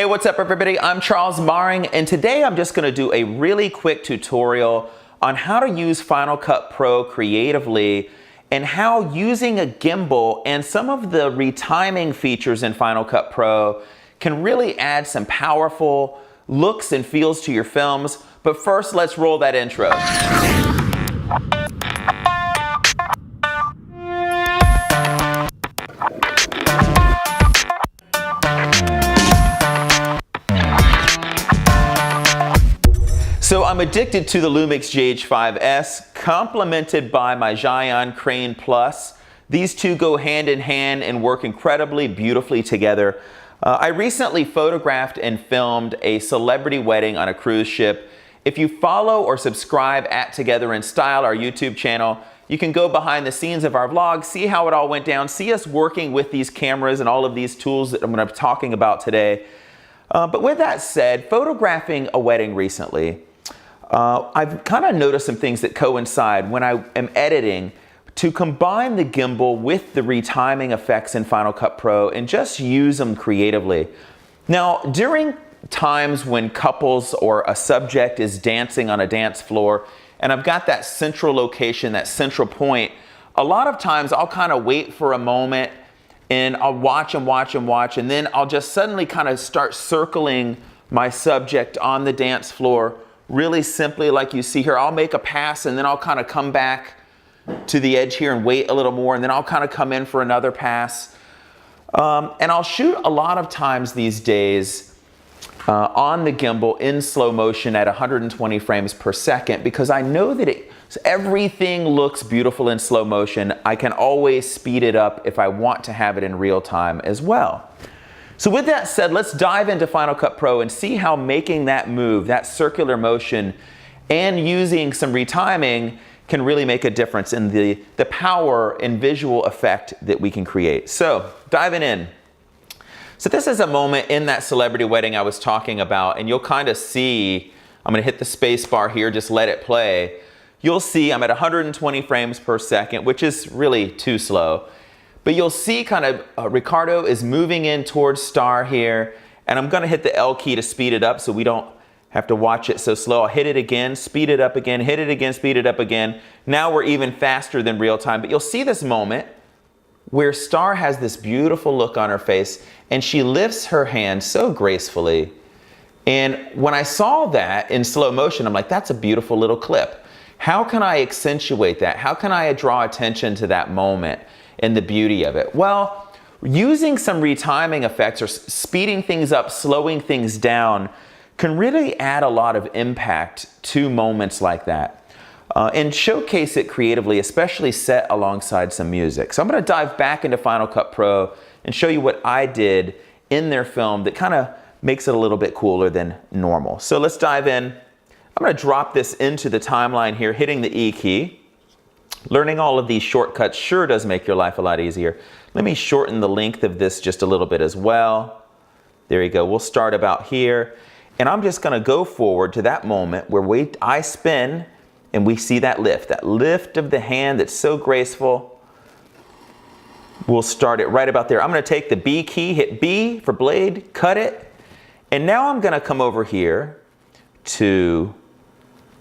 Hey, what's up everybody? I'm Charles Maring, and today I'm just going to do a really quick tutorial on how to use Final Cut Pro creatively and how using a gimbal and some of the retiming features in Final Cut Pro can really add some powerful looks and feels to your films. But first, let's roll that intro. So I'm addicted to the Lumix GH5S, complemented by my Gion Crane Plus. These two go hand in hand and work incredibly beautifully together. I recently photographed and filmed a celebrity wedding on a cruise ship. If you follow or subscribe at Together in Style, our YouTube channel, you can go behind the scenes of our vlog, see how it all went down, see us working with these cameras and all of these tools that I'm going to be talking about today. But with that said, photographing a wedding recently, I've kind of noticed some things that coincide when I am editing to combine the gimbal with the retiming effects in Final Cut Pro and just use them creatively. Now, during times when couples or a subject is dancing on a dance floor and I've got that central location, that central point, a lot of times I'll kind of wait for a moment and I'll watch and watch and watch, and then I'll just suddenly kind of start circling my subject on the dance floor really simply like you see here. I'll make a pass and then I'll kind of come back to the edge here and wait a little more, and then I'll kind of come in for another pass. And I'll shoot a lot of times these days on the gimbal in slow motion at 120 frames per second because I know that everything looks beautiful in slow motion. I can always speed it up if I want to have it in real time as well. So with that said, let's dive into Final Cut Pro and see how making that move, that circular motion, and using some retiming can really make a difference in the power and visual effect that we can create. So diving in. So this is a moment in that celebrity wedding I was talking about, and you'll kind of see, I'm going to hit the space bar here, just let it play. You'll see I'm at 120 frames per second, which is really too slow. But you'll see kind of Ricardo is moving in towards Star here, and I'm going to hit the L key to speed it up so we don't have to watch it so slow. I'll hit it again, speed it up again, hit it again, speed it up again. Now we're even faster than real time. But you'll see this moment where Star has this beautiful look on her face, and she lifts her hand so gracefully. And when I saw that in slow motion, I'm like, that's a beautiful little clip. How can I accentuate that? How can I draw attention to that moment and the beauty of it? Well, using some retiming effects or speeding things up, slowing things down can really add a lot of impact to moments like that and showcase it creatively, especially set alongside some music. So I'm going to dive back into Final Cut Pro and show you what I did in their film that kind of makes it a little bit cooler than normal. So let's dive in. I'm going to drop this into the timeline here, hitting the E key. Learning all of these shortcuts sure does make your life a lot easier. Let me shorten the length of this just a little bit as well. There you go. We'll start about here. And I'm just going to go forward to that moment where I spin and we see that lift of the hand that's so graceful. We'll start it right about there. I'm going to take the B key, hit B for blade, cut it. And now I'm going to come over here to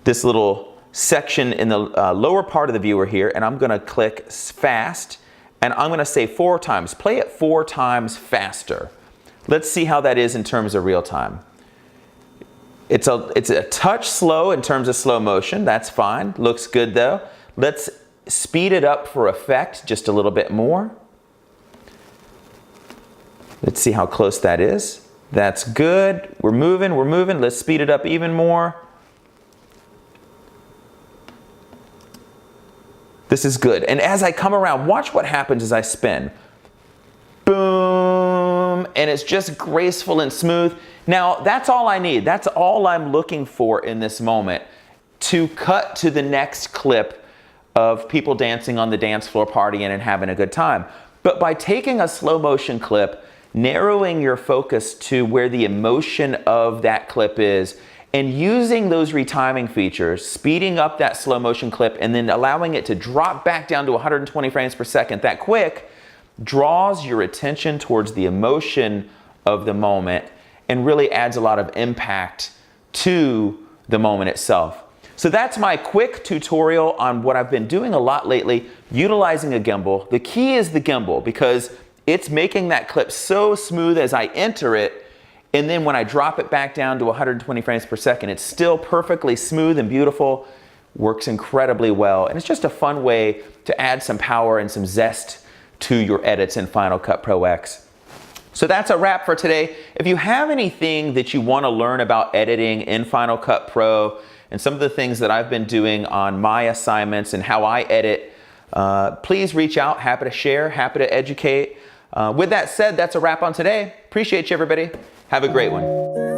this little section in the lower part of the viewer here, and I'm going to click fast, and I'm going to say 4 times. Play it 4 times faster. Let's see how that is in terms of real time. It's a touch slow in terms of slow motion. That's fine. Looks good though. Let's speed it up for effect just a little bit more. Let's see how close that is. That's good. We're moving, we're moving. Let's speed it up even more. This is good. And as I come around, watch what happens as I spin. Boom! And it's just graceful and smooth. Now, that's all I need. That's all I'm looking for in this moment to cut to the next clip of people dancing on the dance floor, partying and having a good time. But by taking a slow motion clip, narrowing your focus to where the emotion of that clip is, and using those retiming features, speeding up that slow motion clip and then allowing it to drop back down to 120 frames per second that quick, draws your attention towards the emotion of the moment and really adds a lot of impact to the moment itself. So that's my quick tutorial on what I've been doing a lot lately, utilizing a gimbal. The key is the gimbal because it's making that clip so smooth as I enter it, and then when I drop it back down to 120 frames per second, it's still perfectly smooth and beautiful, works incredibly well, and it's just a fun way to add some power and some zest to your edits in Final Cut Pro X. So that's a wrap for today. If you have anything that you want to learn about editing in Final Cut Pro and some of the things that I've been doing on my assignments and how I edit, please reach out. Happy to share, happy to educate. With that said, that's a wrap on today. Appreciate you, everybody. Have a great one.